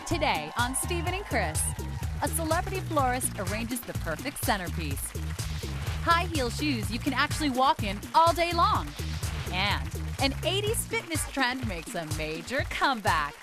Today on Stephen and Chris, a celebrity florist arranges the perfect centerpiece. High heel shoes you can actually walk in all day long. And an 80s fitness trend makes a major comeback.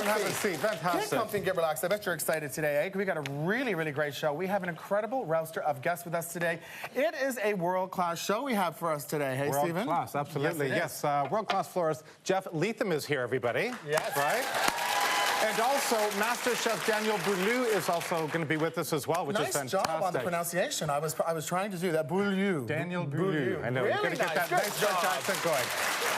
Have a seat. Fantastic. Get comfy and get relaxed. I bet you're excited today, eh? We got a really, really great show. We have an incredible roster of guests with us today. It is a world-class show we have for us today. Hey, Stephen? World-class, absolutely. Yes, world-class florist Jeff Leatham is here, everybody. Yes. Right? And also, Master Chef Daniel Boulud is also going to be with us as well, which is fantastic. Nice job on the pronunciation. I was trying to do that. Boulud. Daniel Boulud. I know. Really You're going to get that nice French accent going.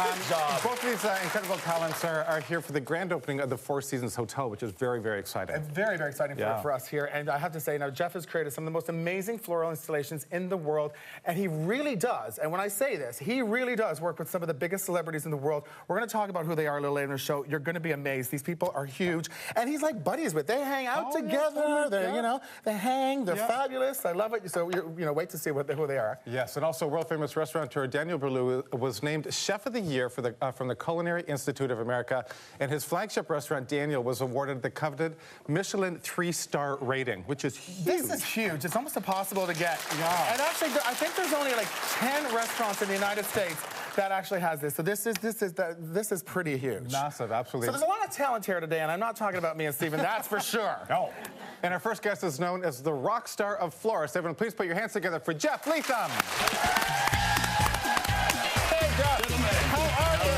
Good job. Both of these incredible talents are here for the grand opening of the Four Seasons Hotel, which is very, very exciting. Very, very exciting for us here. And I have to say, now, Jeff has created some of the most amazing floral installations in the world. And he really does, and when I say this, he really does work with some of the biggest celebrities in the world. We're going to talk about who they are a little later in the show. You're going to be amazed. These people are huge. And he's like buddies with. They hang out together. They're, you know, they hang. They're fabulous. I love it. So, wait to see who they are. Yes, and also world-famous restaurateur Daniel Boulud was named Chef of the Year for the from the Culinary Institute of America, and his flagship restaurant, Daniel, was awarded the coveted Michelin 3-star rating, which is huge. This is huge. It's almost impossible to get. Yeah. And actually, I think there's only like 10 restaurants in the United States that actually has this. So this is pretty huge. Massive, absolutely. So there's a lot of talent here today, and I'm not talking about me and Stephen, that's for sure. No. And our first guest is known as the rock star of florists. Everyone, please put your hands together for Jeff Leatham. Hey, Jeff. How are you?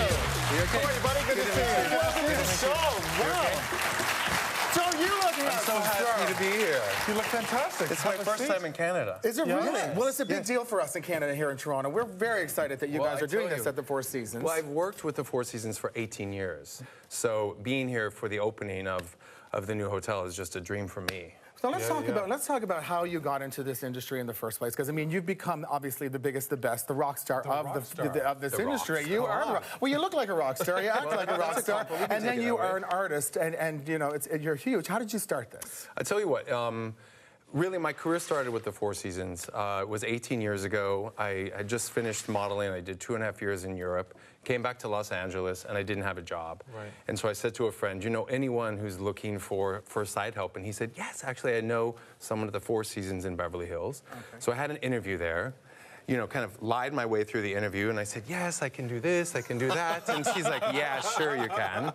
You okay? How are you, buddy? Good to see you. Welcome to the show. Wow. So you looking I'm so happy to be here. You look fantastic. It's my first time in Canada. Is it really? Yes. Well, it's a big deal for us in Canada here in Toronto. We're very excited that you guys are doing this you. at the Four Seasons. Well, I've worked with the Four Seasons for 18 years. So being here for the opening of the new hotel is just a dream for me. So let's talk about how you got into this industry in the first place. Because I mean, you've become obviously the biggest, the best, the rock star of this industry. You are the rock. Well, you look like a rock star. You act like a rock star, and then you are an artist, and you know you're huge. How did you start this? I tell you what. Really, my career started with the Four Seasons. It was 18 years ago. I had just finished modeling. I did 2.5 years in Europe, came back to Los Angeles, and I didn't have a job. Right. And so I said to a friend, you know anyone who's looking for side help? And he said, yes, actually, I know someone at the Four Seasons in Beverly Hills. Okay. So I had an interview there. You know, kind of lied my way through the interview, and I said, yes, I can do this, I can do that. And she's like, yeah, sure you can.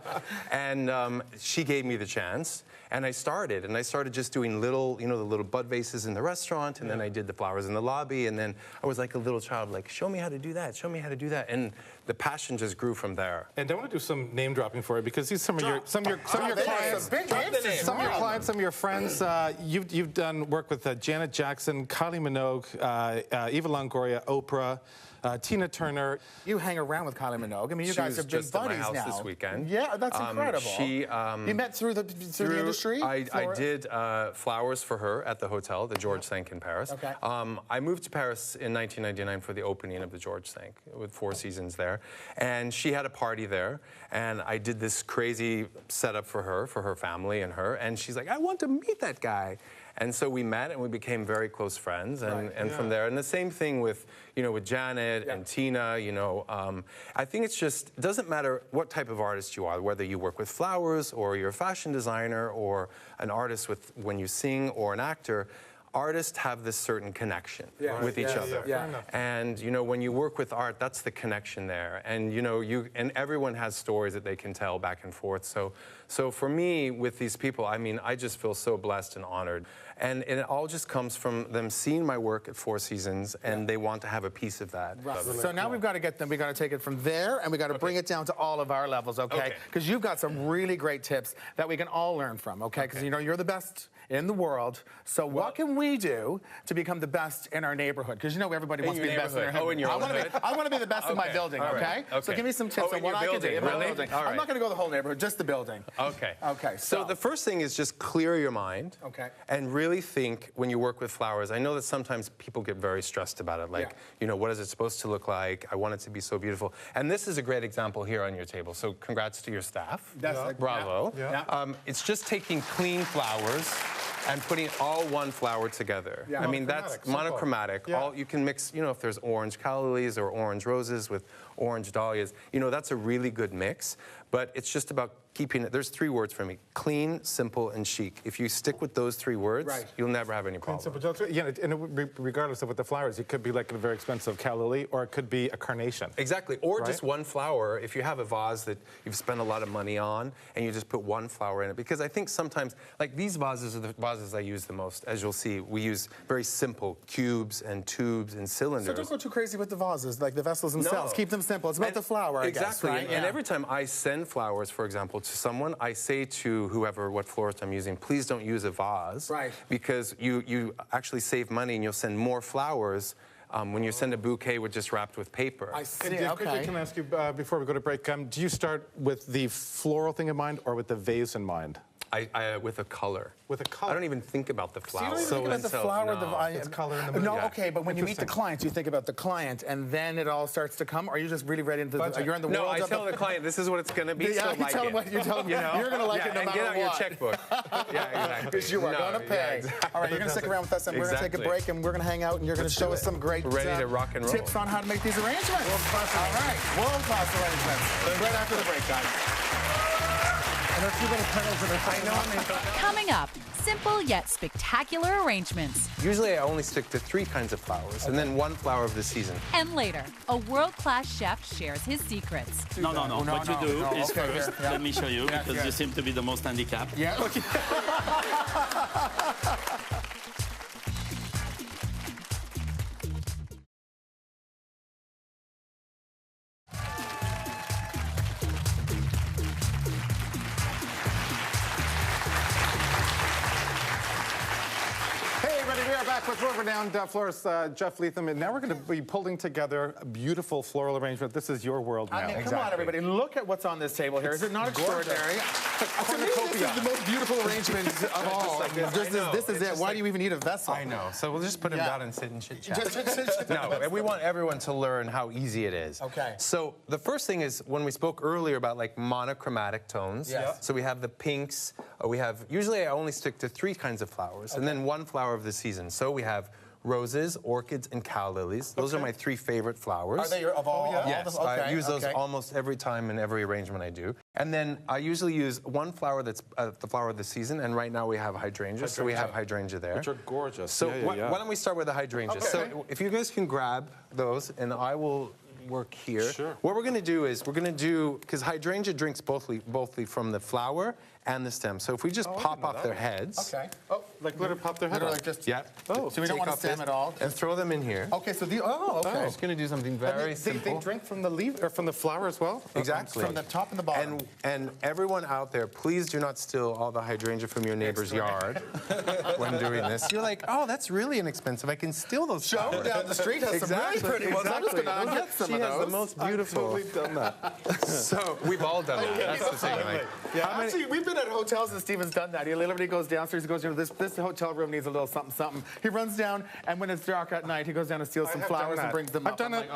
And she gave me the chance, and I started just doing little, you know, the little bud vases in the restaurant, and then I did the flowers in the lobby, and then I was like a little child, like, show me how to do that, show me how to do that. And the passion just grew from there. And I want to do some name dropping for you, because these some of your clients, some of your friends. You've done work with Janet Jackson, Kylie Minogue, Eva Longoria, Oprah, Tina Turner. You hang around with Kylie Minogue. I mean, you guys have been buddies now. She was just at my house this weekend. Yeah, that's incredible. You met through the industry? I did flowers for her at the hotel, the George Cinq in Paris. Okay. I moved to Paris in 1999 for the opening of the George Cinq with Four Seasons there. And she had a party there. And I did this crazy setup for her family and her. And she's like, I want to meet that guy. And so we met and we became very close friends, and from there. And the same thing with, you know, with Janet and Tina, you know. I think it's just, it doesn't matter what type of artist you are, whether you work with flowers or you're a fashion designer or an artist with when you sing or an actor. Artists have this certain connection with each other. And, you know, when you work with art, that's the connection there. And, you know, and everyone has stories that they can tell back and forth. So So for me, with these people, I mean, I just feel so blessed and honored. And it all just comes from them seeing my work at Four Seasons, and they want to have a piece of that. Right. So now we've got to get them, we've got to take it from there, and we've got to bring it down to all of our levels, okay? Because you've got some really great tips that we can all learn from, okay? Because, you know, you're the best in the world. So what can we do to become the best in our neighborhood? Because, you know, everybody wants to be the best in their neighborhood. Oh, in your own hood? I want to be the best in my building, okay? So give me some tips on what I can do in my building. I'm not going to go the whole neighborhood, just the building. Okay. Okay. So the first thing is just clear your mind. Okay. And really think when you work with flowers. I know that sometimes people get very stressed about it. Like, you know, what is it supposed to look like? I want it to be so beautiful. And this is a great example here on your table. So congrats to your staff. Bravo. It's just taking clean flowers and putting all one flower together. I mean, that's monochromatic. All you can mix, you know, if there's orange calla lilies or orange roses with orange dahlias, you know, that's a really good mix. But it's just about keeping it. There's 3 words for me: clean, simple, and chic. If you stick with those 3 words, you'll never have any problem. Yeah, and regardless of what the flowers, it could be like a very expensive calla lily, or it could be a carnation. Exactly, or just one flower. If you have a vase that you've spent a lot of money on, and you just put one flower in it, because I think sometimes, like these vases are the vases I use the most. As you'll see, we use very simple cubes and tubes and cylinders. So don't go too crazy with the vases, like the vessels themselves. Keep them simple. It's about the flower, I guess, right? And every time I send flowers, for example, to someone, I say to whoever, what florist I'm using, please don't use a vase. Because you actually save money and you'll send more flowers when you send a bouquet just wrapped with paper. I see, Can I ask you, before we go to break, do you start with the floral thing in mind or with the vase in mind? With a color. With a color? I don't even think about the flower. So you don't even think about the flower, it's color in the mood. No, okay, but when you meet the clients, you think about the client, and then it all starts to come. Or are you just really ready into the? You're in the world. No, I tell the client this is what it's going to be. So like it. You tell them, you're going to like it no matter what. Get out your checkbook. Exactly. Because you are going to pay. All right, you're going to stick around with us, and we're going to take a break, and we're going to hang out, and you're going to show us some great ready to rock and roll tips on how to make these arrangements. All right, world-class arrangements. Right after the break, guys. And there are a few little petals that are Coming up, simple yet spectacular arrangements. Usually I only stick to 3 kinds of flowers, and then 1 flower of the season. And later, a world-class chef shares his secrets. No. What you do is first, let me show you, because you seem to be the most handicapped. Yeah, okay. With world-renowned florist Jeff Leatham, and now we're going to be pulling together a beautiful floral arrangement. This is your world now. I mean, come on, everybody. Look at what's on this table here. Is it not extraordinary? To me, this is the most beautiful arrangement of all. This is it. Why do you even need a vessel? I know. So we'll just put him down and sit and chit-chat. No, and we want everyone to learn how easy it is. Okay. So the first thing is, when we spoke earlier about like monochromatic tones. Yes. So we have the pinks. We have, usually I only stick to 3 kinds of flowers, and then 1 flower of the season. So we have roses, orchids, and calla lilies. Those are my 3 favorite flowers. Are they your, of all? Yes, I use those almost every time in every arrangement I do. And then I usually use 1 flower that's the flower of the season, and right now we have hydrangea, so we have hydrangea there. Which are gorgeous. So why don't we start with the hydrangea? So if you guys can grab those, and I will work here. Sure. What we're going to do is, because hydrangea drinks both from the flower and the stem. So if we just pop off their heads. Okay. Oh, like let it pop their head off. Like just, Oh. So we don't want to stem at all. And throw them in here. Okay, so the, okay. I'm just going to do something very simple. They drink from the leaf, or from the flower as well? Exactly. From the top and the bottom. And everyone out there, please do not steal all the hydrangea from your neighbor's yard when doing this. You're like, oh, that's really inexpensive. I can steal those flowers. Joe down the street has some really pretty ones. I'm just going to get some of those. She has the most beautiful. We've done that. So we've all done that. That's the thing. Like, actually, we've been at hotels and Steven's done that. He literally goes downstairs. He goes, you know, this hotel room needs a little something, something. He runs down, and when it's dark at night, he goes down and steals some flowers and brings them up. I've done it.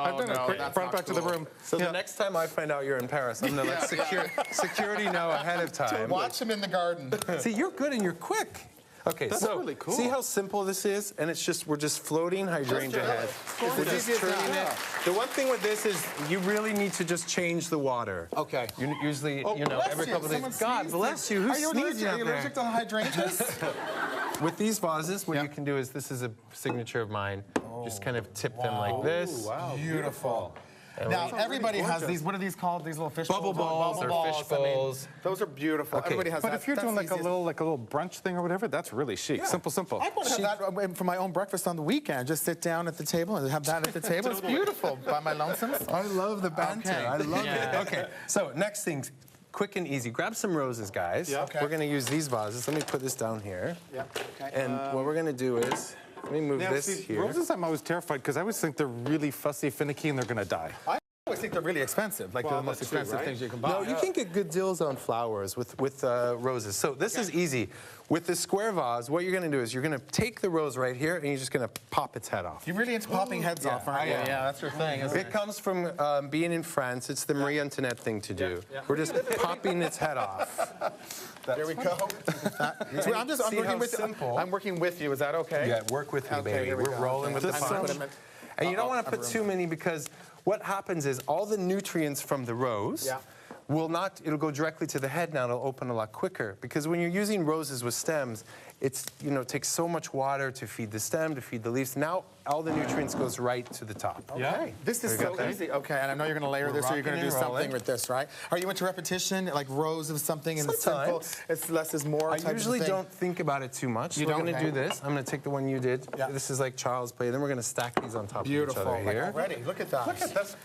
Brought back to the room. So the next time I find out you're in Paris, I'm going to let security know ahead of time. Watch him in the garden. See, you're good and you're quick. Okay, That's so really cool. See how simple this is? And it's just, we're just floating hydrangea head. We're just turning it. The one thing with this is you really need to just change the water. Okay. You usually, you know, every couple of days. God bless you. Who's sneezing out there? Are you allergic to hydrangeas? With these vases, what you can do is, this is a signature of mine. Just kind of tip them like this. Wow. Beautiful. Now, everybody has these, what are these called? These little fish Bubble bowls? balls or fish I mean, bowls. those are beautiful. Okay. Everybody has But that. if you're That's doing the like a easiest. little brunch thing or whatever, that's really chic. Simple. I want to have that for my own breakfast on the weekend. Just sit down at the table and have that at the table. It's beautiful. By my lonesome. I love the banter. Okay. I love it. Okay, so next thing, quick and easy. Grab some roses, guys. Yeah. Okay. We're going to use these vases. Let me put this down here. Yeah. Okay. And what we're going to do is, let me move Now, this see, here. roses, I'm always terrified because I always think they're really fussy, finicky, and they're going to die. I always think they're really expensive. Like Well, they're the most that's true, expensive right? things you can buy. No, you can get good deals on flowers with roses. So this is easy. With the square vase, what you're going to do is you're going to take the rose right here and you're just going to pop its head off. You're really into popping heads off, aren't you? Yeah, that's your thing, isn't It comes from being in France. It's the Marie Antoinette thing to do. We're just popping its head off. There we go. So I'm See working how with simple? I'm working with you. Is that okay? Yeah, work with me, Okay, baby. here we We're go. rolling with the I'm gonna punch. put 'em in. And you don't want to put too many because what happens is all the nutrients from the rose will not, it'll go directly to the head now, it'll open a lot quicker. Because when you're using roses with stems, it's, it takes so much water to feed the stem, to feed the leaves. Now all the nutrients goes right to the top. Okay. This is so easy. Okay, and I know you're going to layer this, so you're going to do rocking and something rolling. with this, right? Are you into repetition, like rows of something and it's simple? Sometimes. It's less is more. I type of usually thing? don't think about it too much. You We're don't? going to Okay. do this. I'm going to take the one you did. Yeah. This is like child's play. Then we're going to stack these on top Beautiful. of each other Like here. already. Look at that. Look at that's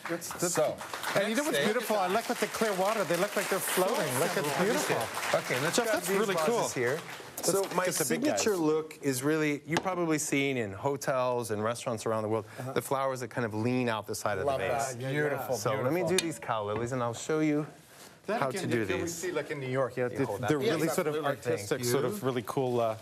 So, and you know what's next thing- beautiful? I like with the clear water. They look like they're floating. Look, it's beautiful. Okay, let's Jeff, grab that's these really vases cool. here. So my get the big guys. signature look is really, you've probably seen in hotels and restaurants around the world, the flowers that kind of lean out the side Love of the vase. that. Beautiful. So let me do these cow lilies and I'll show you That how again, to do we these. see like in New York. Yeah, hold that. they're Yes, really sort of absolutely. artistic, Thank sort you. of really cool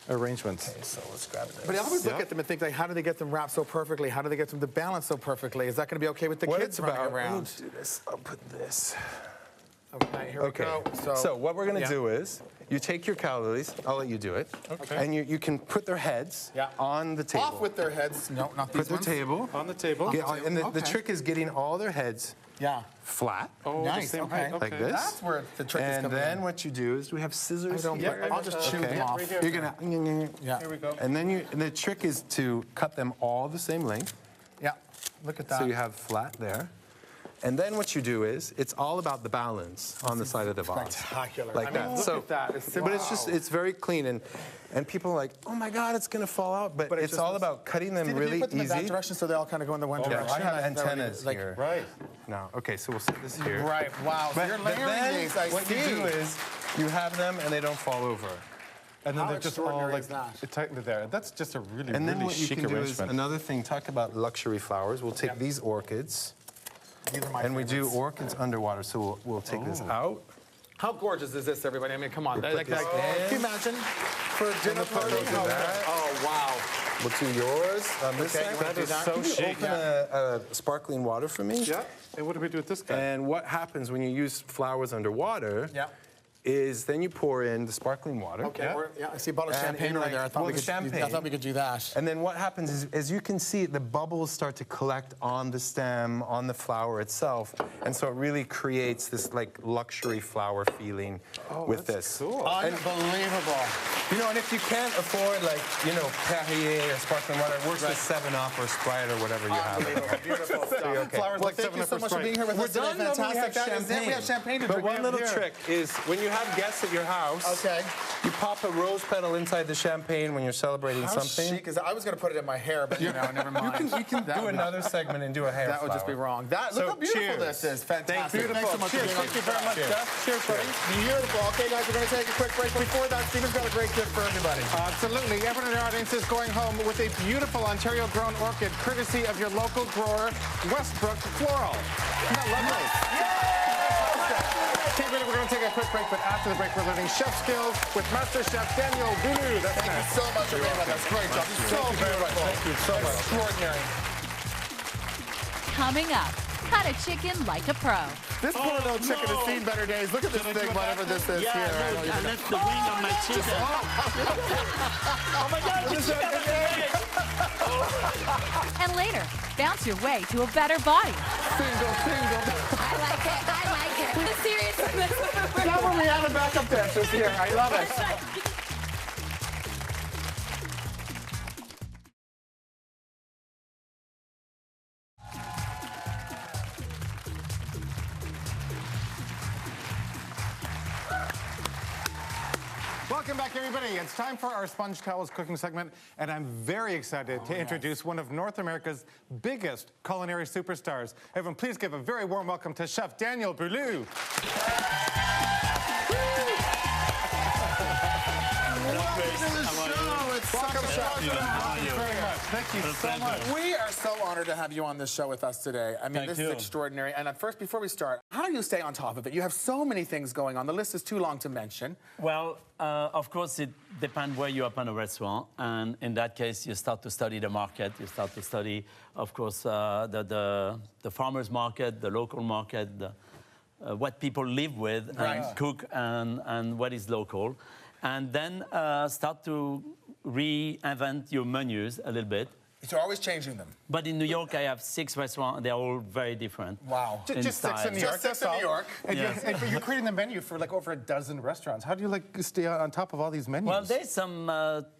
arrangements. Okay, so let's grab this. But I always look at them and think, like, how do they get them wrapped so perfectly? How do they get them to balance so perfectly? Is that going to be okay with the What kids it's running about, let me around? do this. I'll put this. Okay, here we go. So what we're going to do is, you take your cow lilies, I'll let you do it, and you can put their heads on the table. Off with their heads. No, not these Put their ones. table. On the table. And the Okay. trick is getting all their heads Yeah. flat, Oh, Nice, the same okay. height. like this. That's where the trick is And coming then in. what you do is we have scissors. I don't, here. but I'll just chew them off. You're gonna. Yeah. Here we go. And then and the trick is to cut them all the same length, Yeah. Look at that. so you have flat there. And then what you do is, it's all about the balance on the side of the vase. Spectacular. Like I mean, that. look So, at that. It's but it's just, it's very clean. And people are like, oh my God, it's gonna fall out. But But it it's just all looks- about cutting them Steve, if really you put them in that easy. direction so they all kind of go in the one Yeah, direction. I have that would be, antennas like, here. Right. No, okay, so we'll set this here. Right. Wow. So But, you're but layering then these. I what see. you do is, you have them and they don't fall over. And then How they're just all extraordinary like is that? tightened to there. That's just a really, And then really what you chic can do is, arrangement. another thing, talk about luxury flowers. We'll take these orchids, These are my and we do favorites. orchids underwater. So we'll take this out. How gorgeous is this, everybody? I mean, come on. put this Can you in. imagine? For a dinner party? do that. Oh, wow. We'll do yours on this Okay, side. you wanna do that? so Can you chic. open a sparkling water for me? Yeah. And what do we do with this guy? And what happens when you use flowers underwater Yeah. is then you pour in the sparkling water. Okay. Yeah. I see a bottle of And champagne in, right like, there. I thought, well, we the could, I champagne- thought we could do that. And then what happens is, as you can see, the bubbles start to collect on the stem, on the flower itself. And so it really creates this like luxury flower feeling with this. cool. Unbelievable. And if you can't afford like, Perrier or sparkling water, it works with 7-Up or Sprite or whatever you have. Unbelievable. Beautiful stuff. Flowers Well, like thank you 7-Up so or much for Sprite. being here with We're us today. done, but we have Fantastic. That is it. champagne. We have champagne to But drink. one We little have here. trick is when you have guests at your house, Okay. you pop a rose petal inside the champagne when you're celebrating How something. chic is that? I was going to put it in my hair, but never mind. You can That do would- another segment and do a hair That would just be flower. wrong. Look So, how beautiful cheers. this is. Fantastic. Thanks so much Cheers. for being on Thank you the very much, show. Jeff. Cheers, buddy. Beautiful. Okay, guys, we're going to take a quick break. Before that, Stephen's got a great gift for everybody. Absolutely. Everyone in the audience is going home with a beautiful Ontario-grown orchid, courtesy of your local grower, Westbrook Floral. Isn't that lovely? Okay, we're going to take a quick break, but after the break, we're learning chef skills with Master Chef Daniel Boulou. That's Thank you so much for being with us. Great job. So beautiful. Thank you so much. Extraordinary. Coming up, how to chicken like a pro. This poor little chicken has seen better days. Look at this thing, whatever this is Yeah, here. I look, don't I even know. left the wing on my chicken. Oh my God, the chicken on the leg. And later, bounce your way to a better body. Single. I like it. I like it. Seriously. Now when we have a backup dancers here. I love it. back, everybody. It's time for our Sponge Towels cooking segment, and I'm very excited to introduce one of North America's biggest culinary superstars. Everyone, please give a very warm welcome to Chef Daniel Boulud. Thank you so much. We are so honored to have you on this show with us today. I mean, this is extraordinary. And first, before we start, how do you stay on top of it? You have so many things going on. The list is too long to mention. Well, of course, it depends where you open a restaurant. And in that case, you start to study the market. You start to study, of course, the farmer's market, the local market, what people live with and cook, and what is local. And then start to reinvent your menus a little bit. So you're always changing them. But in New York, I have 6 restaurants, and they're all very different. Wow. Just 6 in New York. Just 6 in New York. And you're creating the menu for like over a dozen restaurants. How do you stay on top of all these menus? Well, there's some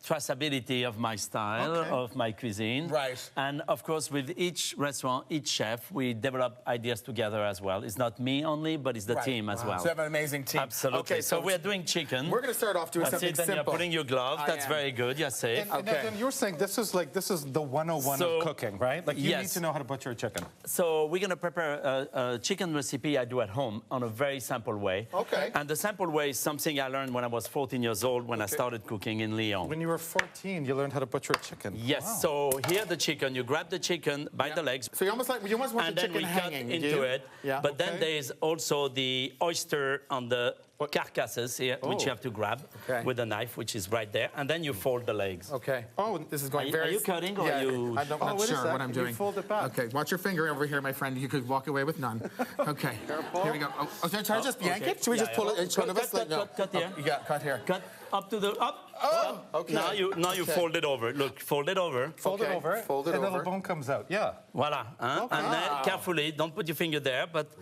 traceability of my style, of my cuisine. Right. And of course, with each restaurant, each chef, we develop ideas together as well. It's not me only, but it's the team as well. So you have an amazing team. Absolutely. Okay, so we're doing chicken. We're going to start off doing something then simple. You're putting your gloves. That's very good. You're safe. And then you were saying this is the 101 of cooking, right? Like you need to know how to butcher a chicken. So we're going to prepare a chicken recipe I do at home on a very simple way. Okay. And the simple way is something I learned when I was 14 years old when I started cooking in Lyon. When you were 14, you learned how to butcher a chicken. Yes. Wow. So here the chicken, you grab the chicken by the legs. So you almost want the chicken hanging. And then we cut into it. Yeah. But then there's also the oyster on the carcasses here, which you have to grab with a knife, which is right there, and then you fold the legs. Okay. Oh, this is going Are you cutting or are you? I'm not sure what I'm doing. You fold it back. Okay, watch your finger over here, my friend. You could walk away with none. Okay. Careful. Here we go. Oh, should I just yank it? Should we just pull it in front of us? Cut here. Yeah, cut here. Cut up to the up. Oh, okay. Now you fold it over. Look, fold it over. Fold it over. Fold it and over. the little bone comes out. Yeah. Voila. And then carefully, don't put your finger there, but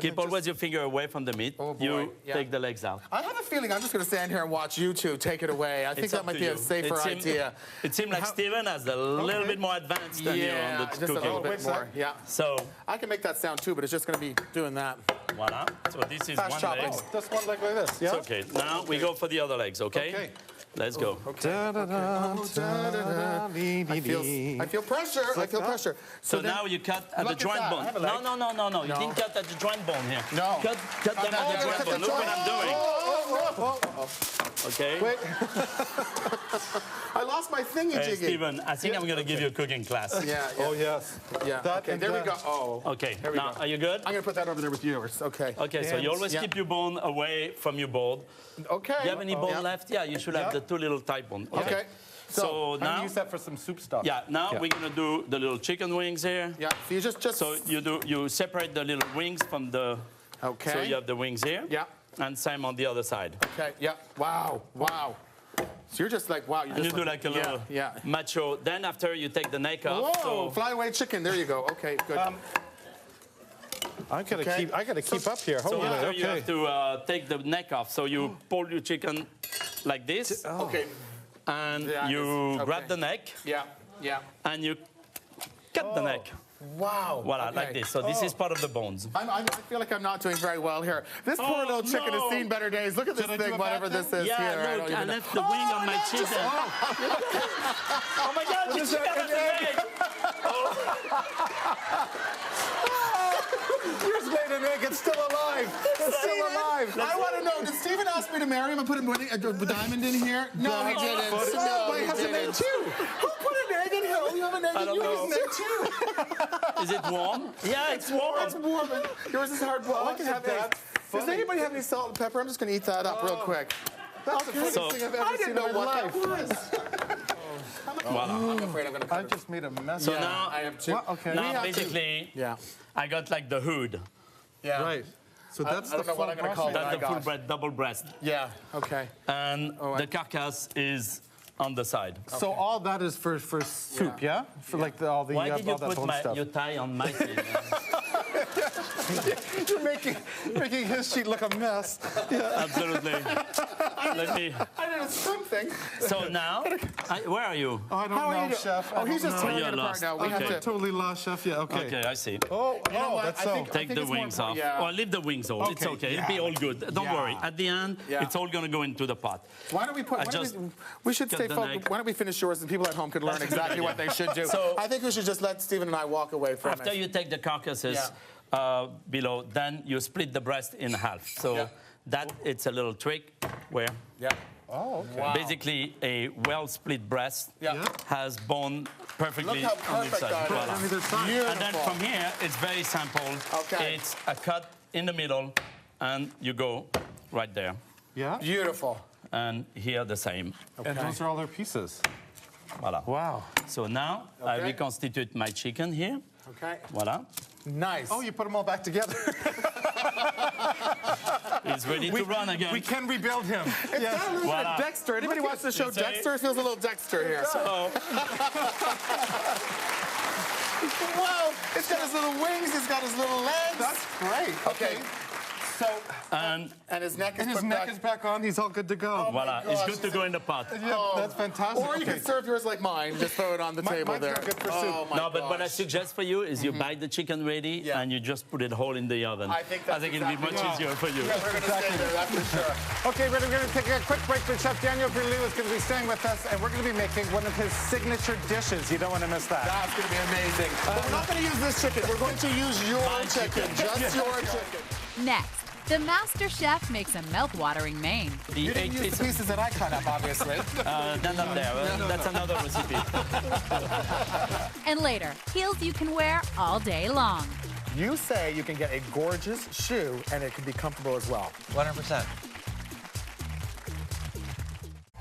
keep always your finger away from the meat. Oh, boy. You take the legs out. I have a feeling I'm just going to stand here and watch you two take it away. I think that might be a safer idea. It seems like Steven has a little bit more advanced than you on the just cooking. a little bit more. Yeah. So I can make that sound too, but it's just going to be doing that. Voila. So this is Fast one chopping. leg. Just one leg like this. Yeah. It's okay. Now we go for the other legs. Okay. Let's go. I feel pressure. I feel pressure. So now you cut at the joint bone. No. You didn't cut at the joint bone here. No. Cut them at the joint bone. Look what I'm doing. Okay. Wait. I lost my thingy jiggy. Steven, I think I'm going to give you a cooking class. Yeah. Oh, yes. Yeah. Okay, there we go. Oh. Okay. Now, are you good? I'm going to put that over there with yours. Okay. Okay, so you always keep your bone away from your board. Okay. Do you have any bone left? Yeah, you should have the 2 little tight bones. Okay. So now, I'm use that for some soup stock. Yeah, now we're going to do the little chicken wings here. Yeah, so you just... So you separate the little wings from the... Okay. So you have the wings here. Yeah. And same on the other side. Okay, yeah. Wow. So you're just like, wow. And you do like a little macho. Then after you take the neck off. Whoa, fly away chicken. There you go. Okay, good. I gotta keep up here. So after you have to take the neck off. So you pull your chicken like this. Okay. And you grab the neck. Yeah. And you cut the neck. Wow. Voila, like this. So this is part of the bones. I feel like I'm not doing very well here. This poor little chicken has seen better days. Look at this thing, whatever this is here. Yeah, look, I left the wing on my chicken. Oh my God, the chicken has a leg. Years later, Nick, it's still alive. It's still alive. I want to know, did Steven ask me to marry him and put a diamond in here? No, he didn't. No, he has an egg too. Who put an egg in here? You have an egg in yours too. Is it warm? Yeah, it's warm. It's warm. Yours is hard boiled. I can have that. Does anybody have any salt and pepper? I'm just going to eat that up real quick. That's the funniest thing I've ever seen in my life. Voila. I'm afraid I'm going to cut I just made a mess. So now I have two. Now basically, I got like the hood. Yeah. Right. So that's I don't know what I'm going to call it. That's the full breast, double breast. Yeah. Okay. And the carcass is on the side. So all that is for soup, yeah? For like all the Why did you all that put bone stuff. your tie on my feet? You're making his sheet look a mess. Absolutely. Let me. I did something. So now, where are you? Oh, I don't How are know, you doing? Chef. Oh, he's just tearing You're it apart lost. now. We have I'm to. totally lost, Chef. Yeah, okay. Okay, I see. Oh, you know what? that's I so. think- I Take think the it's more wings important. off. Yeah. Or leave the wings off. It's Okay, okay. yeah. It'll be all good. Don't Yeah. worry. At the end, Yeah. it's all going to go into the pot. Why don't we put? I Why don't just we should cut stay the focused. neck. Why don't we finish yours and people at home could learn That's a good exactly what idea. they should do. So- I think we should just let Stephen and I walk away from After it. you take the carcasses below, then you split the breast in half. So Yeah. that it's a little trick where Yeah. Oh, okay. Wow. basically a well-split breast Yeah. has bone perfectly Look how on each perfect side. that Voilà. is. On either side. Beautiful. And then from here, it's very simple. Okay. It's a cut in the middle, and you go right there. Yeah? Beautiful. And here the same. And those are all their pieces. Voilà. Wow. So now I Okay. reconstitute my chicken here. Okay. Voilà. Nice. Oh, you put them all back together. It's ready to run again. We can rebuild him. It's got a little bit Voilà. of Dexter. Anybody watch the show It's a- Dexter? It feels a little Dexter here. So, Whoa! It's got his little wings. It's got his little legs. That's great. Okay. So, and and his neck is And his put neck back. is back on. He's all good to go. voila, it's good to go in the pot. Yeah, that's fantastic. Or you Okay. can serve yours like mine. Just throw it on the table mine's there. not good for Oh, soup. my No, but what I gosh. suggest for you is you buy the chicken ready Yeah. and you just put it whole in the oven. I think that's it'll be exactly much right. easier for you. Yeah, we're going to stay there, that's for sure. Okay, we're going to take a quick break, but Chef Daniel Boulud is going to be staying with us, and we're going to be making one of his signature dishes. You don't want to miss that. That's going to be amazing. But we're not going to use this chicken. We're going to use your My chicken. chicken. Just your chicken. Next, the master chef makes a mouth-watering main. The You 8 didn't use the pieces, pieces that I cut up, obviously. they're not there. That's another recipe. And later, heels you can wear all day long. You say you can get a gorgeous shoe, and it can be comfortable as well. 100%.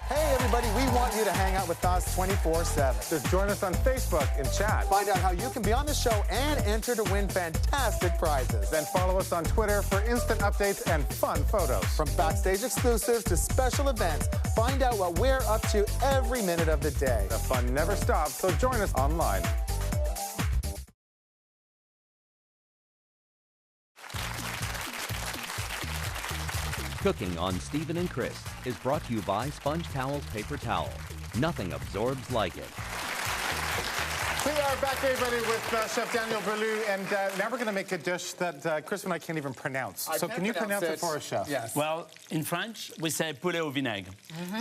Hey, everybody, we want you to hang out with us 24/7. Just join us on Facebook and chat. Find out how you can be on the show and enter to win fantastic prizes. Then follow us on Twitter for instant updates and fun photos. From backstage exclusives to special events, find out what we're up to every minute of the day. The fun never stops, so join us online. Cooking on Stephen and Chris is brought to you by Sponge Towel Paper Towel. Nothing absorbs like it. We are back, everybody, with Chef Daniel Boulud, and now we're going to make a dish that Chris and I can't even pronounce. So can you pronounce it for us, Chef? Yes. Well, in French, we say poulet au vinaigre.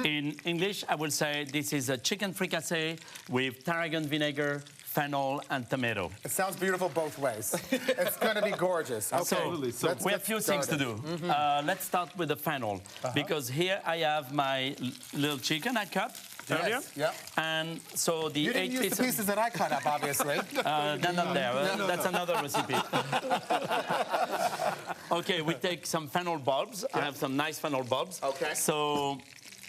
In English, I will say this is a chicken fricassee with tarragon vinegar, fennel, and tomato. It sounds beautiful both ways. It's going to be gorgeous. Absolutely. So let's We have get few things to do. started. Let's start with the fennel, because here I have my little chicken I cut earlier. Yep. And so the You didn't 8 use pieces, the pieces that I cut up, obviously. they're not there. That's another recipe. Okay, we take some fennel bulbs. I have some nice fennel bulbs. Okay. So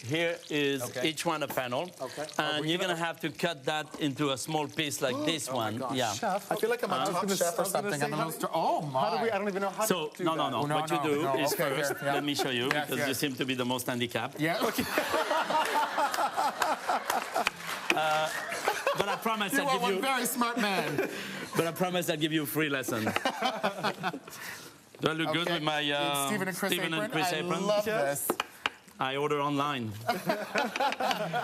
here is Okay. each one a fennel. Okay. And you're going to have to cut that into a small piece like this one. gosh. Yeah. Chef, I feel like I'm a top chef or something. I'm a little oh, my. How do we? I don't even know how So, to do no. that. no, What you do no. is Okay, first, here, yeah. let me show you, Yes, because yes. you seem to be the most handicapped. Yeah, okay. But I promise You I'll are give one you. very smart man. But I promise I'll give you a free lesson. Do I look good Okay. with my Stephen and Chris Stephen apron. and Chris I apron? love this. I order online.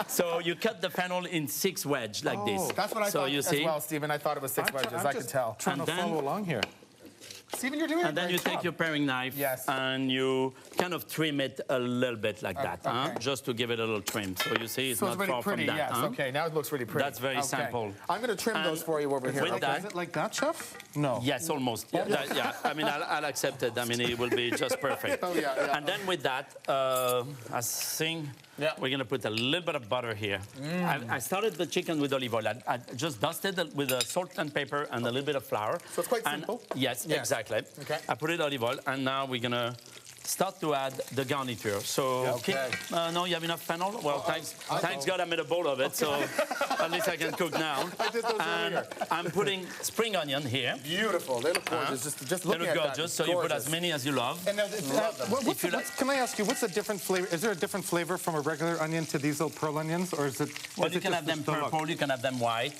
So you cut the fennel in 6 wedges like this. That's what I so thought you as see, well, Stephen. I thought it was 6 wedges. I could just tell. Trying And to then- follow along here. Stephen, you're doing a and then great you job. take your paring knife Yes. and you kind of trim it a little bit like that, okay. just to give it a little trim. So you see, it's So not it's really far pretty, from that. yes. Okay, now it looks really pretty. That's very Okay. simple. I'm going to trim those And for you over here. with Okay. that- Is it like that, Chef? No. Yes, almost. Yeah. I mean, I'll accept it. I mean, it will be just perfect. Oh, yeah. And then with that, I think Yeah. we're going to put a little bit of butter here. I started the chicken with olive oil. I just dusted it with salt and pepper and a little bit of flour. So it's quite And- simple? Yes, Yes. exactly. Okay. I put it olive oil, and now we're going to start to add the garniture. So, no, you have enough fennel? Well, thanks God I made a bowl of it, so at least I can cook now. I did those earlier. I'm putting spring onion here. Beautiful. They look gorgeous. Just looking at that. They look gorgeous, so you put as many as you love. And can I ask you, what's a different flavor? Is there a different flavor from a regular onion to these little pearl onions, or is it? Well, you can have them purple, you can have them white.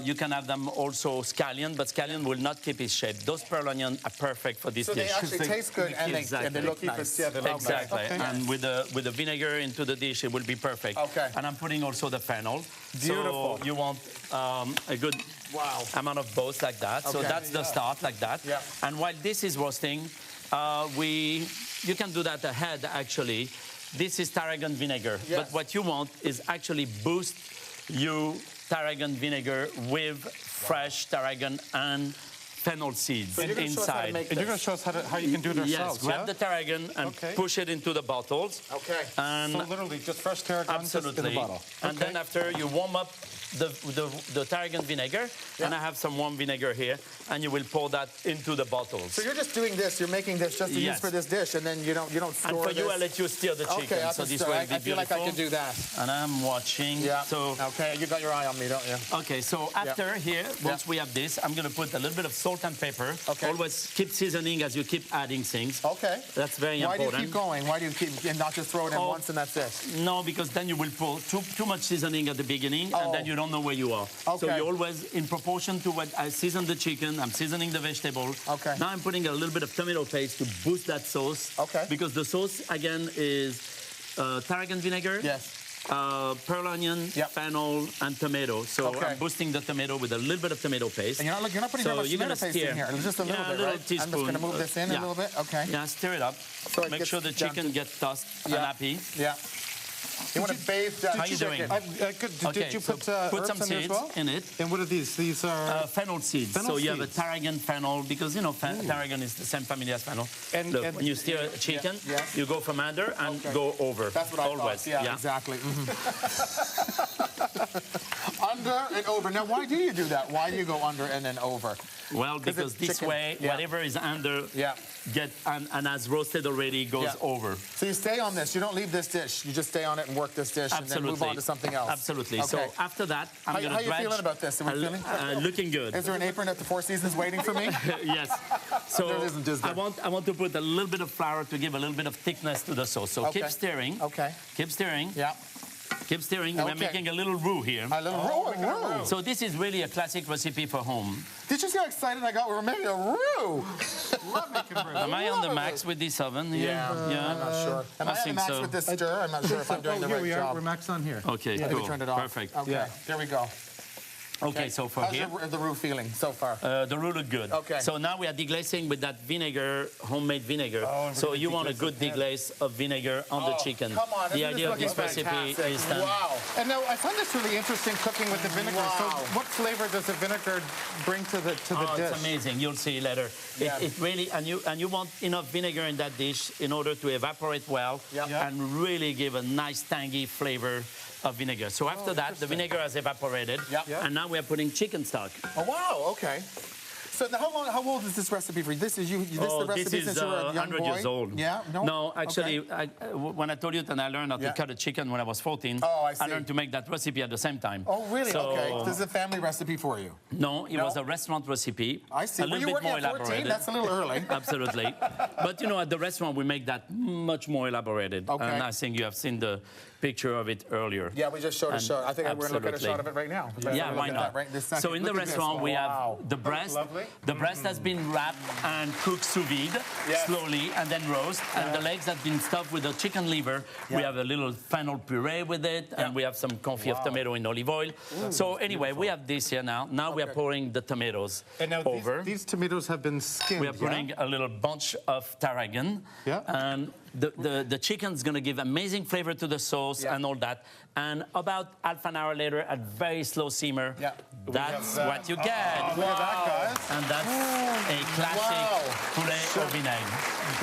You can have them also scallion, but scallion will not keep its shape. Those pearl onions are perfect for this dish. So they actually taste good and they look nice. Exactly. Okay. And with the vinegar into the dish, it will be perfect. Okay. And I'm putting also the fennel. Beautiful. So you want a good amount of both like that. So that's the start like that. Yeah. And while this is roasting, you can do that ahead actually. This is tarragon vinegar. Yes. But what you want is actually boost your tarragon vinegar with fresh tarragon and fennel seeds inside. And you're going to show us how you can do it ourselves. Yes, grab the tarragon and push it into the bottles. Okay. And so literally just fresh tarragon just in the bottle. And then after you warm up the tarragon vinegar, and I have some warm vinegar here, and you will pour that into the bottles. So you're just doing this, you're making this just to use for this dish, and then you don't store this. And for you, I'll let you stir the chicken, Okay, so this way it'll be I feel like I beautiful. can do that. And I'm watching. Yeah. So, okay, you got your eye on me, don't you? okay, so after here, once we have this, I'm going to put a little bit of salt and pepper. Okay. Always keep seasoning as you keep adding things. Okay. That's very Why important. do you keep going? Why do you keep and not just throw it in once and that's it? No, because then you will pour too much seasoning at the beginning, and then you don't know where you are. Okay. So you always, in proportion to what I season the chicken, I'm seasoning the vegetable. Okay. Now I'm putting a little bit of tomato paste to boost that sauce. Okay. Because the sauce, again, is tarragon vinegar. Yes. Pearl onion, fennel, and tomato. So I'm boosting the tomato with a little bit of tomato paste. And you're not putting very much tomato paste in here. Just a little bit, right? Teaspoon. I'm just going to move this in a little bit. Okay. Yeah, stir it up. So Make sure the chicken gets tossed and happy. Yeah. You want to bathe that How you doing? Did you put put some herbs in there as seeds well? in it. And what are these? These are fennel seeds. Fennel so you have a seeds. tarragon fennel because you know tarragon is the same family as fennel. And- Look, and- when you stir a chicken, you go from under and go over. That's what I always. thought. Yeah, exactly. Under and over. Now, why do you do that? Why do you go under and then over? Well, because this chicken. way, whatever is under get and as roasted already goes over. So you stay on this. You don't leave this dish. You just stay on it and work this dish and then move on to something else. Absolutely. Okay. So after that, I'm going to dredge. How you feeling about this? Are we feeling? Looking good. Is there an apron at the Four Seasons waiting for me? Yes. So There isn't, is there? I want to put a little bit of flour to give a little bit of thickness to the sauce. So keep stirring. Okay. Keep stirring. Yeah. Keep stirring. We're making a little roux here. A little roux. So this is really a classic recipe for home. Did you see how excited I got? We were making a roux. love making roux. Am I on the max with this oven here? Yeah. I'm not sure. Am I on the think max so. with this stir? I'm not sure if I'm doing the here right we job. are. We're max on here. Okay, Yeah, cool. we turned it off. Perfect. Okay, there we go. Okay, so for How's here, the roux feeling so far? the roux look good. Okay. So now we are deglazing with that vinegar, homemade vinegar. So you want a good deglaze of vinegar on the chicken. Come on, The idea of this recipe is done. Wow. And now I find this really interesting cooking with the vinegar. So what flavor does the vinegar bring to the dish? It's amazing. You'll see later. Yeah. It really and you want enough vinegar in that dish in order to evaporate well and really give a nice tangy flavor of vinegar. So after that, the vinegar has evaporated, and now we are putting chicken stock. Oh, wow, okay. So now how old is this recipe for you? This is the recipe this is since you were a young 100 boy? years old. Yeah? No, actually, Okay. when I told you that I learned how to cut a chicken when I was 14, Oh, I see. learned to make that recipe at the same time. Oh, really? So, Okay. This is a family recipe for you. No, it was a restaurant recipe. I see. A Well, little you bit more working at 14? elaborated. That's a little early. Absolutely. But you know, at the restaurant, we make that much more elaborated. Okay. And I think you have seen the picture of it earlier. Yeah, we just showed a shot. I think we're going to look at a Absolutely. shot of it right now. Yeah, why not? So in the restaurant, we have the breast. The breast has been wrapped and cooked sous vide slowly and then roast. And the legs have been stuffed with the chicken liver. We have a little fennel puree with it. And we have some confit of tomato in olive oil. So anyway, we have this here now. Now we are pouring the tomatoes And now over. these tomatoes have been skinned. We are putting a little bunch of tarragon. And the chicken's going to give amazing flavor to the sauce and all that. And about half an hour later, at very slow simmer, that's what you get. Look at that, guys. And that's a classic poulet au vinaigre.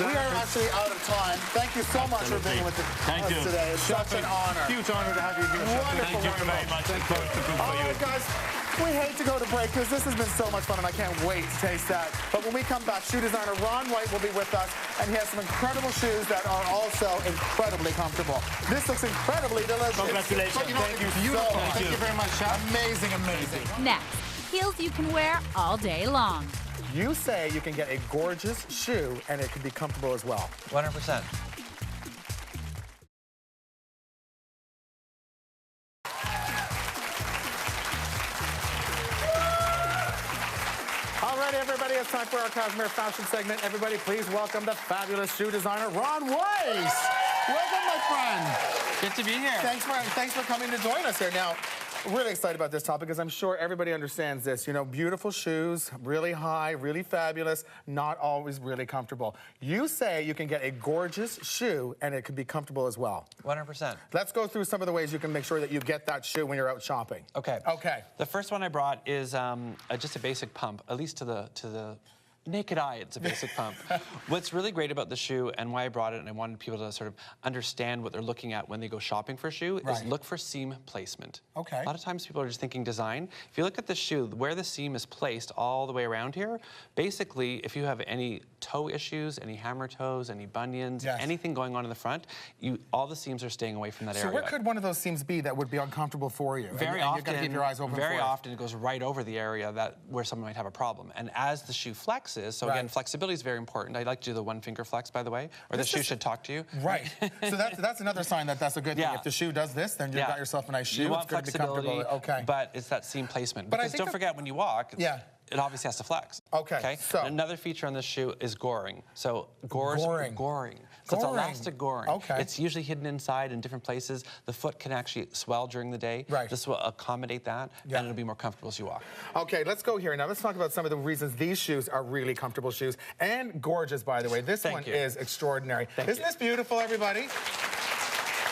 We are actually out of time. Thank you so much for being with Thank us you. today. It's such an honor. Huge honor to have you here. Wonderful. Thank you very much. It's both to cook All for you. right, guys. We hate to go to break because this has been so much fun and I can't wait to taste that. But when we come back, shoe designer Ron White will be with us and he has some incredible shoes that are also incredibly comfortable. This looks incredibly delicious. Congratulations. Thank you. Beautiful. Thank you very much, Chef. Amazing, amazing. Next, heels you can wear all day long. You say you can get a gorgeous shoe and it can be comfortable as well. 100%. All right, everybody, it's time for our Cashmere fashion segment. Everybody, please welcome the fabulous shoe designer, Ron Weiss. Welcome, my friend. Good to be here. Thanks for coming to join us here. Now, really excited about this topic because I'm sure everybody understands this. You know, beautiful shoes, really high, really fabulous, not always really comfortable. You say you can get a gorgeous shoe and it can be comfortable as well. 100%. Let's go through some of the ways you can make sure that you get that shoe when you're out shopping. Okay. Okay. The first one I brought is just a basic pump, at least to the naked eye, it's a basic pump. What's really great about the shoe and why I brought it, and I wanted people to sort of understand what they're looking at when they go shopping for a shoe, is look for seam placement. Okay. A lot of times people are just thinking design. If you look at the shoe, where the seam is placed all the way around here, basically, if you have any toe issues, any hammer toes, any bunions, anything going on in the front, all the seams are staying away from that area. So where could one of those seams be that would be uncomfortable for you? Very and often, you've got to keep your eyes open very for it. often it goes right over the area where someone might have a problem. And as the shoe flexes, so again, flexibility is very important. I like to do the one finger flex, by the way, or the shoe should talk to you. Right. So that's another sign that that's a good thing. If the shoe does this, then you've got yourself a nice shoe. You want it's going to be flexibility, comfortable. Okay. But it's that seam placement. But because don't forget, when you walk, it obviously has to flex. Okay. So another feature on this shoe is goring. So goring. So it's elastic goring. Okay. It's usually hidden inside in different places. The foot can actually swell during the day. Right. This will accommodate that, and it'll be more comfortable as you walk. Okay, let's go here. Now, let's talk about some of the reasons these shoes are really comfortable shoes. And gorgeous, by the way. This one is extraordinary. Isn't this beautiful, everybody?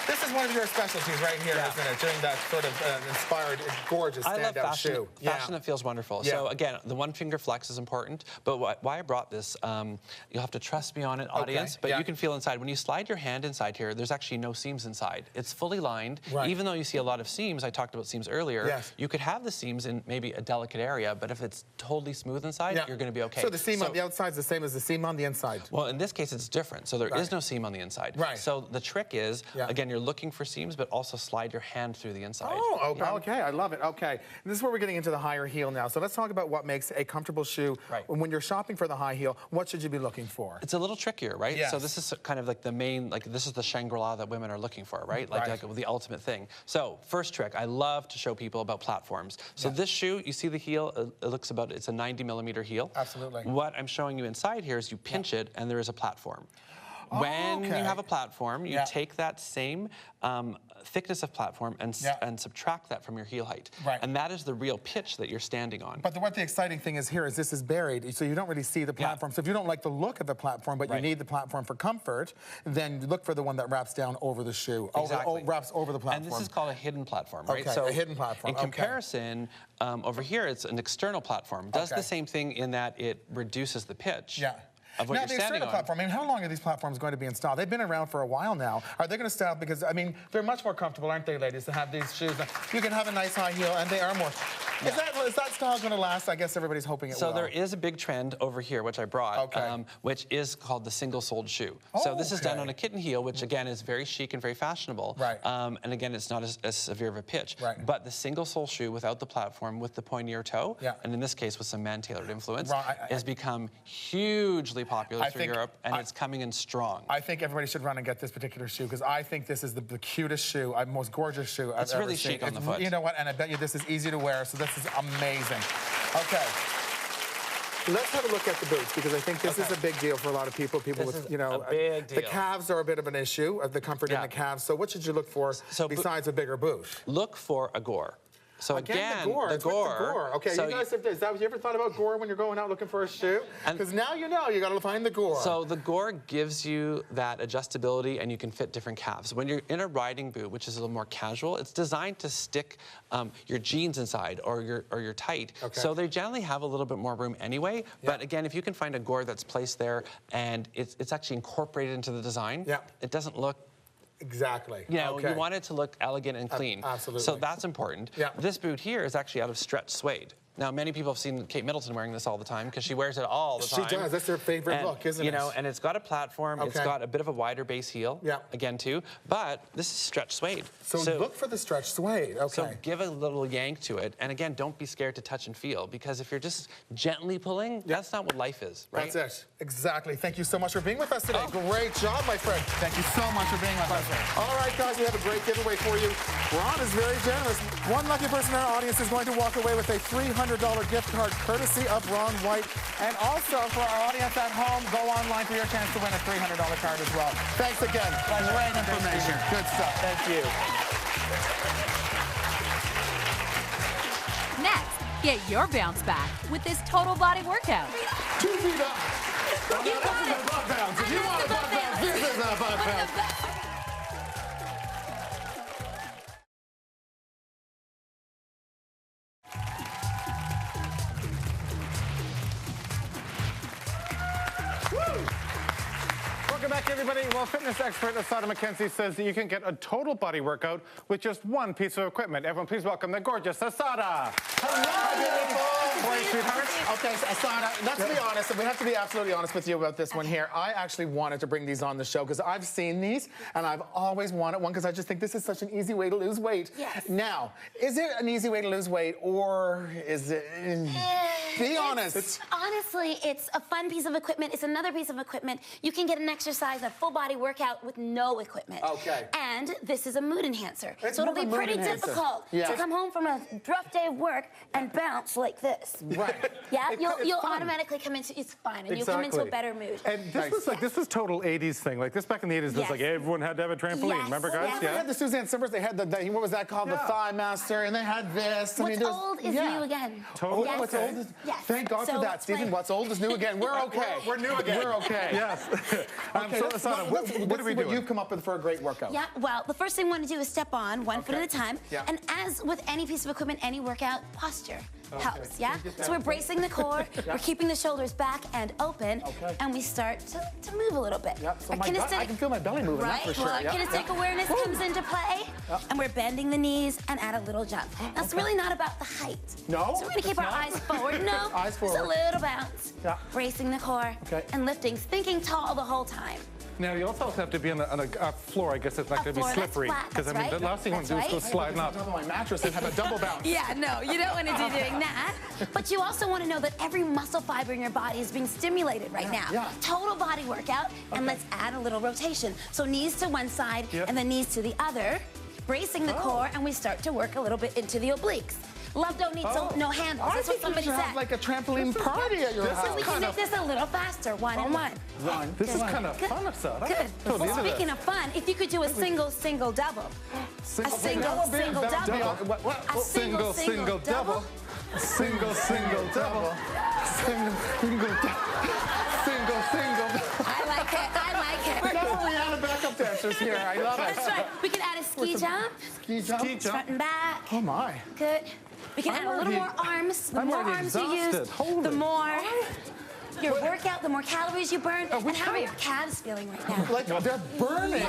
This is one of your specialties right here, isn't it? Doing that sort of inspired, gorgeous standout shoe. Fashion that feels wonderful. So again, the one finger flex is important, but why I brought this, you'll have to trust me on it, audience, but you can feel inside. When you slide your hand inside here, there's actually no seams inside. It's fully lined. Even though you see a lot of seams, I talked about seams earlier, you could have the seams in maybe a delicate area, but if it's totally smooth inside, you're going to be okay. So the seam on the outside is the same as the seam on the inside? Well, in this case, it's different. So there is no seam on the inside. So the trick is, again, you're looking for seams, but also slide your hand through the inside. Oh, okay. I love it. Okay. This is where we're getting into the higher heel now. So let's talk about what makes a comfortable shoe. When you're shopping for the high heel, what should you be looking for? It's a little trickier, right? So this is kind of like the main, this is the Shangri-La that women are looking for, right? Like the ultimate thing. So first trick, I love to show people about platforms. So this shoe, you see the heel, it looks about, it's a 90mm heel. Absolutely. What I'm showing you inside here is you pinch it and there is a platform. When you have a platform, you take that same thickness of platform and subtract that from your heel height. And that is the real pitch that you're standing on. But what the exciting thing is here is this is buried, so you don't really see the platform. So if you don't like the look of the platform, but you need the platform for comfort, then look for the one that wraps down over the shoe, wraps over the platform. And this is called a hidden platform, right? Okay, so a hidden platform. In comparison, over here, it's an external platform. Does the same thing in that it reduces the pitch. Of what now, you're the standing external on. platform, I mean, how long are these platforms going to be installed? They've been around for a while now. Are they going to stay because, I mean, they're much more comfortable, aren't they, ladies, to have these shoes? You can have a nice high heel, and they are more. Is that style going to last? I guess everybody's hoping it will. So there is a big trend over here, which I brought, which is called the single-soled shoe. So this is done on a kitten heel, which, again, is very chic and very fashionable. And, again, it's not as severe of a pitch. But the single-sole shoe without the platform, with the pointier toe, and in this case with some man-tailored influence, has become hugely popular through Europe, and it's coming in strong. I think everybody should run and get this particular shoe, because I think this is the cutest shoe, most gorgeous shoe I've ever seen. It's really chic on the foot. You know what, and I bet you this is easy to wear, so this is amazing. Okay. Let's have a look at the boots, because I think this is a big deal for a lot of people. People with, you know, the calves are a bit of an issue, the comfort in the calves. So what should you look for besides a bigger boot? Look for a gore. So again, the gore. The gore. Okay, so you guys, have you ever thought about gore when you're going out looking for a shoe? Because now you know you got to find the gore. So the gore gives you that adjustability, and you can fit different calves. When you're in a riding boot, which is a little more casual, it's designed to stick your jeans inside or your tight. So they generally have a little bit more room anyway. But again, if you can find a gore that's placed there and it's actually incorporated into the design, it doesn't look Exactly. You know, you want it to look elegant and clean. Absolutely. So that's important. Yeah. This boot here is actually out of stretch suede. Now, many people have seen Kate Middleton wearing this all the time because she wears it all the time. She does. That's her favorite look, isn't it? You know, and it's got a platform. It's got a bit of a wider base heel, again, too. But this is stretch suede. So look for the stretch suede. Okay. So give a little yank to it. And again, don't be scared to touch and feel, because if you're just gently pulling, that's not what life is, right? That's it. Exactly. Thank you so much for being with us today. Great job, my friend. Thank you so much for being with us. All right, guys, we have a great giveaway for you. Ron is very generous. One lucky person in our audience is going to walk away with a $300 gift card courtesy of Ron White. And also, for our audience at home, go online for your chance to win a $300 card as well. Thanks again. Great information. Good stuff. Thank you. Next, get your bounce back with this total body workout. 2 feet up. You got it. Butt bounce. If you want a butt bounce, this is a butt bounce. Welcome back, everybody. Well, fitness expert Asada McKenzie says that you can get a total body workout with just one piece of equipment. Everyone, please welcome the gorgeous Asada. Hello, beautiful. Morning, sweetheart. Okay, so Asada, let's be honest. We have to be absolutely honest with you about this one here. I actually wanted to bring these on the show because I've seen these, and I've always wanted one because I just think this is such an easy way to lose weight. Yes. Now, is it an easy way to lose weight, or is it... Be honest. Honestly, it's a fun piece of equipment. It's another piece of equipment. You can get an exercise, a full body workout with no equipment. Okay. And this is a mood enhancer. It's so it'll be more of a pretty mood enhancer. difficult to come home from a rough day of work and bounce like this. Right. Yeah, you'll fun. automatically come into, it's fine, and Exactly. you'll come into a better mood. And this was total 80s thing. Like this back in the 80s, was like everyone had to have a trampoline. Yes. Remember, guys? Yes. They had the Suzanne Simers, they had the what was that called? The Thigh Master, and they had this. What's old is new again. Totally. Yes. What's old is... Yes. Thank God So for that, let's Stephen. play. What's old is new again. We're okay. We're new again. We're okay. Yes. Okay, So, Asada, what are we doing? What you've come up with for a great workout. Yeah, well, the first thing we want to do is step on one foot at a time. Yeah. And as with any piece of equipment, any workout, posture helps, yeah? So we're bracing the core, we're keeping the shoulders back and open, and we start to move a little bit. Yeah, so Our I can feel my belly moving, right? that's for sure. Well, our kinesthetic awareness comes into play, and we're bending the knees and add a little jump. Now, it's really not about the height. No? So we're gonna keep our eyes forward. No, Eyes forward. just a little bounce. Yeah. Bracing the core and lifting, thinking tall the whole time. Now, you also have to be on a floor. I guess it's not going to be slippery. Because I mean, the last thing you want to do is go sliding up. On my mattress and have a double bounce. Yeah, no, you don't want to be doing that. But you also want to know that every muscle fiber in your body is being stimulated right now. Yeah. Total body workout, and let's add a little rotation. So knees to one side and then knees to the other, bracing the core, and we start to work a little bit into the obliques. Love don't need no handles. That's what somebody you said. have like a trampoline party at your house. So we can make this a little faster, one and one. This is kind of fun, Asada. Good. Well, speaking of fun, if you could do a single, double. A single, double. A single, double. Single, double. Single. I like it. Definitely out of backup dancers here. I love it. That's right. We can add a ski jump. Ski jump. Front and back. Oh my. Good. We can add a little more arms. The more arms you use, the more your workout, the more calories you burn. And how are your calves feeling right now? Like they're burning.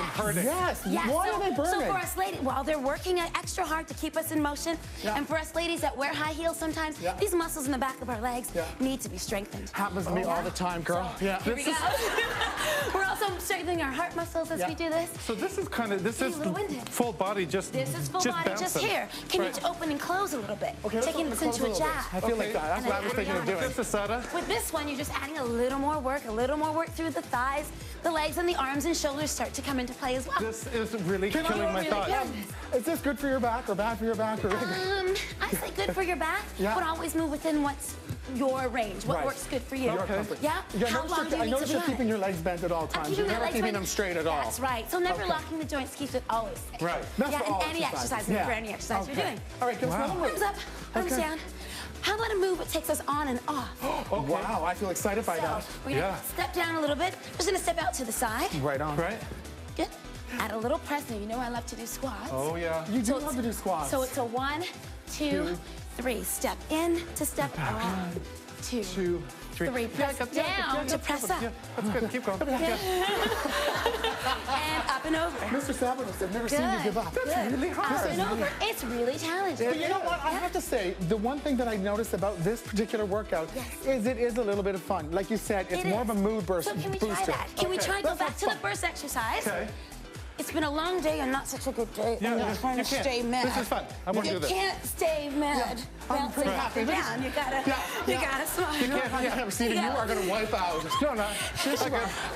Yes. Yes. Why are they burning? So for us ladies, well, they're working extra hard to keep us in motion. And for us ladies that wear high heels sometimes, these muscles in the back of our legs need to be strengthened. Happens to me all the time, girl. So, here we go. We're also strengthening our heart muscles as we do this. So this is full body, just This is full body, just here. Can you open and close a little bit? Taking this into a jab. I feel like that. That's what I was thinking of doing. With this one, you're just adding a little more work through the thighs, the legs, and the arms and shoulders start to come into play as well. This is really killing my thoughts. Is this good for your back or bad for your back? Or I say good for your back, but always move within what's your range, what works good for you. Yeah? How long do you I need notice to you're be keeping on your it? legs bent at all times. You're never keeping them straight at all. That's right. So never locking the joints keeps it always safe. Right. That's for in all any exercise, for any exercise you're doing. All right, give us another move. Arms up, arms down. How about a move that takes us on and off? Wow, I feel excited by that. We're gonna step down a little bit. Just gonna step out to the side. Right on. Right? Good. Add a little press. Now, you know I love to do squats. Oh, yeah. You do love to do squats. So it's a 1, 2, 3. Step in to step out. 2, 3. 3. Press down to press up. Yeah, that's good. Keep going. And up and over. Mr. Sabanos, I've never seen you give up. That's really hard. Up and over. It's really challenging. But you know what? I have to say, the one thing that I noticed about this particular workout is it is a little bit of fun. Like you said, it's more of a mood booster. So can we try that? Can we try go back to the burst exercise? Okay. It's been a long day and not such a good day. Yeah, I'm trying to stay mad. This is fun. I want to do this. You can't stay mad. I'm pretty happy. Down. You gotta smile. You can't see that you are going to wipe out. No, no.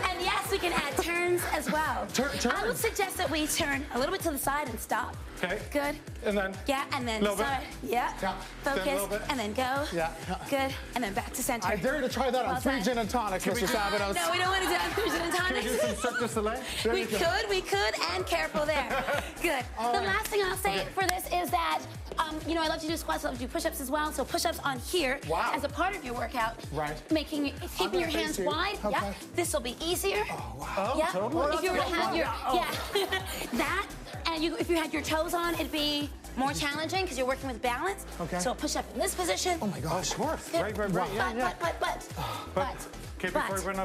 And yes, we can add turns as well. Turns. I would suggest that we turn a little bit to the side and stop. Okay. Good. And then? Yeah, and then Little bit. Yeah. Then a little Focus. bit. And then go. Yeah. Good. And then back to center. I dare you to try that on 3 gin and tonics, Mr. Sabanos. No, we don't want to do that on 3 gin and Can we do tonics. some Cirque du Soleil? We could, and careful there. Good. The last thing I'll say for this is that, you know, I love to do squats, I love to do push-ups as well. So push-ups on here as a part of your workout. Right. Keeping your hands wide. Okay. Yeah. This will be easier. Oh, wow. Yeah. Totally. If you were to have your that, and if you had your toes on, it'd be more challenging because you're working with balance. Okay. So push up in this position. Oh my gosh. Of course. Good. Right. But. Okay, before we run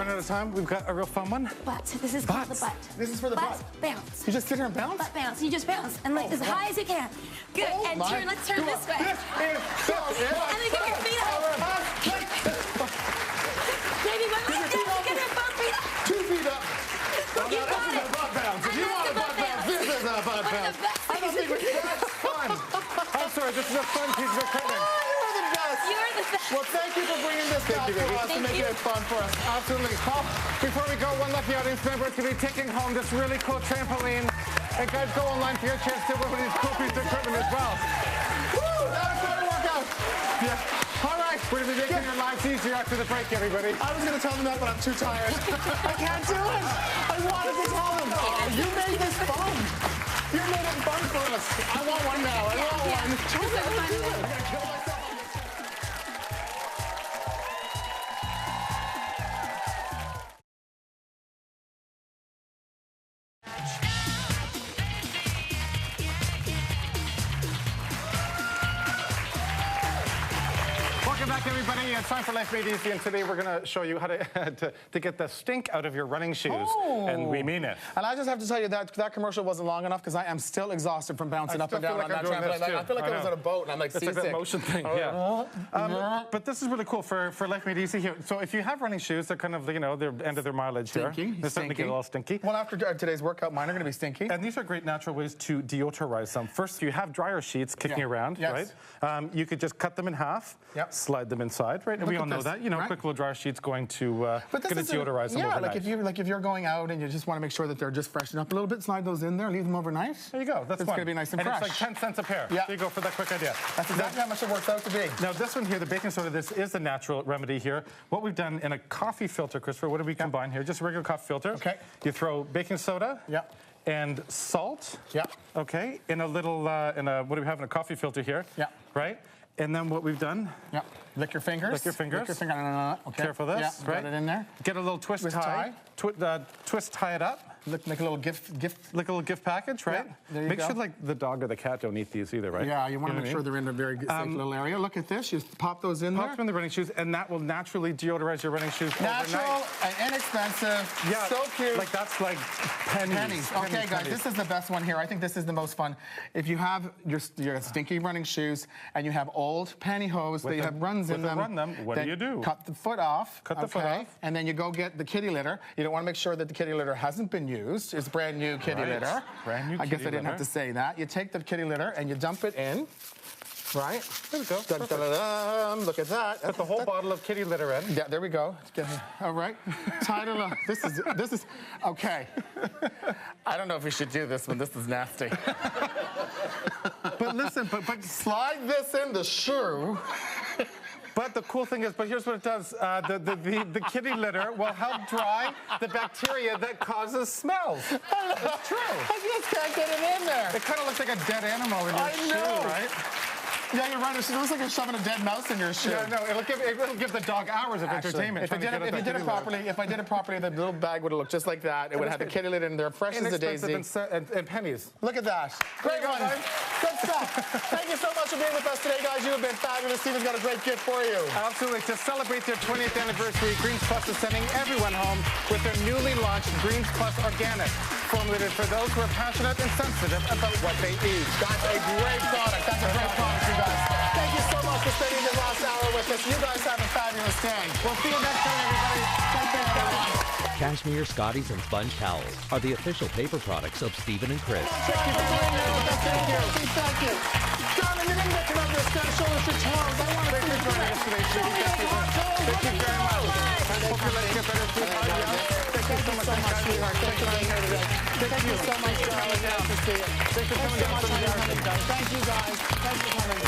out of time, we've got a real fun one. But. This is called the butt. This is for the butt. Bounce. You just sit here and bounce? Butt bounce. You just bounce. And like as high as you can. Good. And turn. Let's turn this way. This is so And then get your feet up. Maybe one more step. Get your both feet up. 2 feet up. You got it. Butt bounce. If you want a butt bounce, this is a butt bounce. I don't think that's fun. I'm sorry, this is a fun piece of equipment. You're the best. You're the best. Well, thank you for bringing this out to us and making it fun for us. Absolutely. Paul, before we go, one lucky audience member is going to be taking home this really cool trampoline. And guys, go online for your chance to win these cool pieces of equipment as well. Woo! That was quite a workout. Yeah. All right, we're going to be making your lives easier after the break, everybody. I was going to tell them that, but I'm too tired. I can't do it. I wanted to tell them. Oh, you made this fun. You made it fun for us. I want one now. I want one. This is fun. I'm going to kill myself. Welcome back, everybody. It's time for Life Made Easy, and today we're going to show you how to get the stink out of your running shoes. Oh. And we mean it. And I just have to tell you that commercial wasn't long enough because I am still exhausted from bouncing up and down on that trampoline. I feel like I was on a boat and I'm like seasick. It's like that motion thing, yeah. But this is really cool for Life Made Easy here. So if you have running shoes, they're kind of, you know, they're end of their mileage here. They're starting to get a little stinky. Well, after today's workout, mine are going to be stinky. And these are great natural ways to deodorize them. First, you have dryer sheets kicking around, right? You could just cut them in half, slide them inside, right? And we all know that. You know, quick little dryer sheets going to deodorize them overnight. Like if you're going out and you just want to make sure that they're just freshened up a little bit, slide those in there, leave them overnight. There you go. That's going to be nice and fresh. It's like 10 cents a pair. Yeah. There you go for that quick idea. That's exactly how much it works out to be. Now, this one here, the baking soda, this is the natural remedy here. What we've done in a coffee filter, Christopher, what do we combine here? Just a regular coffee filter. Okay. You throw baking soda. And salt. Okay. In a little, what do we have in a coffee filter here? Right? And then what we've done. Lick your fingers. Lick your fingers. Lick your finger. Okay. Careful this. Right. Get it in there. Get a little twist tie. Twist tie it up. Make a little gift. Like a little gift package, right? There you make go. sure like the dog or the cat don't eat these either, right? Yeah, you want to make sure they're in a very safe little area. Look at this. You pop those in there. Pop them in the running shoes, and that will naturally deodorize your running shoes Natural overnight. and inexpensive. Yeah, so cute. Like that's like pennies. Okay, guys, this is the best one here. I think this is the most fun. If you have your stinky running shoes and you have old pantyhose that you have runs in them, what do you do? Cut the foot off. Cut the foot off. And then you go get the kitty litter. You don't want to make sure that the kitty litter hasn't been used. It's brand new kitty litter. Brand new I guess I didn't have to say that. You take the kitty litter and you dump it in. Right? There we go. Look at that. Put the whole bottle of kitty litter in. Yeah, there we go. All right. Title of this is okay. I don't know if we should do this one. This is nasty. But listen, but slide this in the shoe. But the cool thing is, but here's what it does. The kitty litter will help dry the bacteria that causes smells. It's true. I just can't get it in there. It kind of looks like a dead animal in your shoe, right? Yeah, you're right. It looks like you're shoving a dead mouse in your shoe. No, it'll give the dog hours of entertainment. If I did it properly, the little bag would have looked just like that. It would have had the kitty lid in there, fresh as a daisy. And pennies. Look at that. Great one. Good stuff. Thank you so much for being with us today, guys. You have been fabulous. Steven's got a great gift for you. Absolutely. To celebrate their 20th anniversary, Greens Plus is sending everyone home with their newly launched Greens Plus Organic, formulated for those who are passionate and sensitive about what they eat. That's a great product. That's a great product, you guys. Thank you so much for spending the last hour with us. You guys have a fabulous day. We'll see you next time, everybody. Thank you, everyone. Cashmere, Scotties, and Sponge Towels are the official paper products of Stephen and Chris. Thank you for being here with us. Thank you. Thank you. Darling, you didn't get to rub your shoulders to toes. I want to see you joining us today. Thank you very much. Hope your legs get better soon. Thank you so much, sweetheart. Thanks for being here today. Thank you so much, darling. Nice to see you. Thanks for coming down from the yard. Thank you, guys. Thanks for coming.